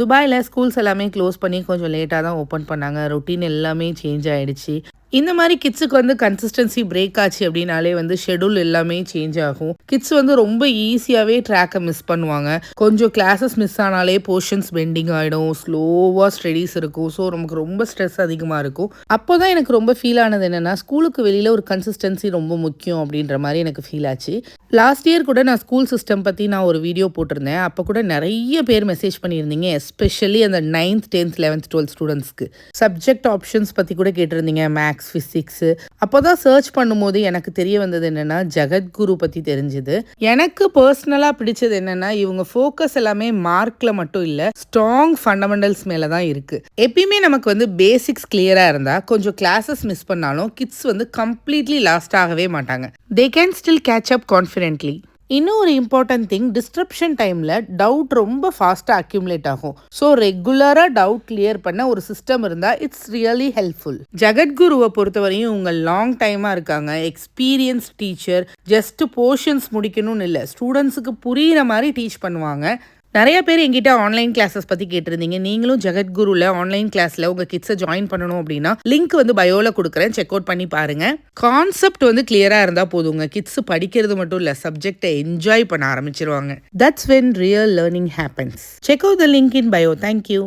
துபாயில ஸ்கூல்ஸ் எல்லாமே க்ளோஸ் பண்ணி கொஞ்சம் லேட்டா தான் ஓப்பன் பண்ணாங்க. ரொட்டீன் எல்லாமே சேஞ்ச் ஆயிடுச்சு. இந்த மாரி கிட்ஸுக்கு வந்து கன்சிஸ்டன்சி பிரேக் ஆச்சு அப்டின்னாலே வந்து ஷெட்யூல் எல்லாமே சேஞ்ச் ஆகும். கிட்ஸ் வந்து ரொம்ப ஈஸியாவே ட்ராக்க மிஸ் பண்ணுவாங்க. கொஞ்சம் கிளாஸஸ் மிஸ் ஆனாலே போர்ஷன்ஸ் பெண்டிங் ஆயிடும். ஸ்லோவா ஸ்டடீஸ் இருக்கும். ஸோ நமக்கு ரொம்ப ஸ்ட்ரெஸ் அதிகமா இருக்கும். அப்போதான் எனக்கு ரொம்ப ஃபீல் ஆனது என்னன்னா, ஸ்கூலுக்கு வெளியில ஒரு கன்சிஸ்டன்சி ரொம்ப முக்கியம் அப்டின்ற மாரி எனக்கு ஃபீல் ஆச்சு. லாஸ்ட் இயர் கூட நான் ஸ்கூல் சிஸ்டம் பத்தி நான் ஒரு வீடியோ போட்டிருந்தேன். அப்ப கூட நெறைய பேர் மெசேஜ் பண்ணியிருந்தீங்க. எஸ்பெஷலி அந்த 9th, 10th, 11th, 12th ஸ்டூடண்ட்ஸ்க்கு. Subject options பத்தி கூட கேட்டிருந்தீங்க. Maths, physics. அப்போதான் சர்ச் பண்ணும்போது எனக்கு தெரிய வந்தது என்னன்னா, ஜகத்குரு பத்தி தெரிஞ்சது. எனக்கு பர்சனலா பிடிச்சது என்னன்னா, இவங்க ஃபோக்கஸ் எல்லாமே மார்க்ல மட்டும் இல்ல, ஸ்ட்ராங் ஃபண்டமெண்டல்ஸ் மேல தான் இருக்கு. எப்பயுமே நமக்கு வந்து பேசிக்ஸ் கிளியரா இருந்தா கொஞ்சம் கிளாஸஸ் மிஸ் பண்ணாலும் கிட்ஸ் வந்து கம்ப்ளீட்லி லாஸ்ட் ஆகவே மாட்டாங்க. They can still catch up confidently. இன்னும் ஒரு இம்பார்ட்டன்ட் திங், டிஸ்ட்ரப்ஷன் டைமில் டவுட் ரொம்ப ஃபாஸ்ட்டாக அக்யூமுலேட் ஆகும். ஸோ ரெகுலராக டவுட் கிளியர் பண்ண ஒரு சிஸ்டம் இருந்தால் இட்ஸ் ரியலி ஹெல்ப்ஃபுல். ஜகத்குருவை பொறுத்தவரையும் இவங்க லாங் டைமாக இருக்காங்க. Experience teacher. ஜஸ்ட் போர்ஷன்ஸ் முடிக்கணும்னு இல்லை, ஸ்டூடெண்ட்ஸுக்கு புரிகிற மாதிரி டீச் பண்ணுவாங்க. நிறைய பேர் எங்கிட்ட ஆன்லைன் கிளாஸஸ் பற்றி கேட்டிருந்தீங்க. நீங்களும் ஜகத்குருவில் ஆன்லைன் கிளாஸில் உங்கள் கிட்ஸை ஜாயின் பண்ணணும் அப்படின்னா லிங்க் வந்து பயோவில் கொடுக்குறேன், செக் அவுட் பண்ணி பாருங்கள். கான்செப்ட் வந்து கிளியராக இருந்தால் போதுங்க. கிட்ஸ் படிக்கிறது மட்டும் இல்லை, சப்ஜெக்டை என்ஜாய் பண்ண ஆரம்பிச்சிருவாங்க. That's when real learning happens. Check out the link in bio. Thank you.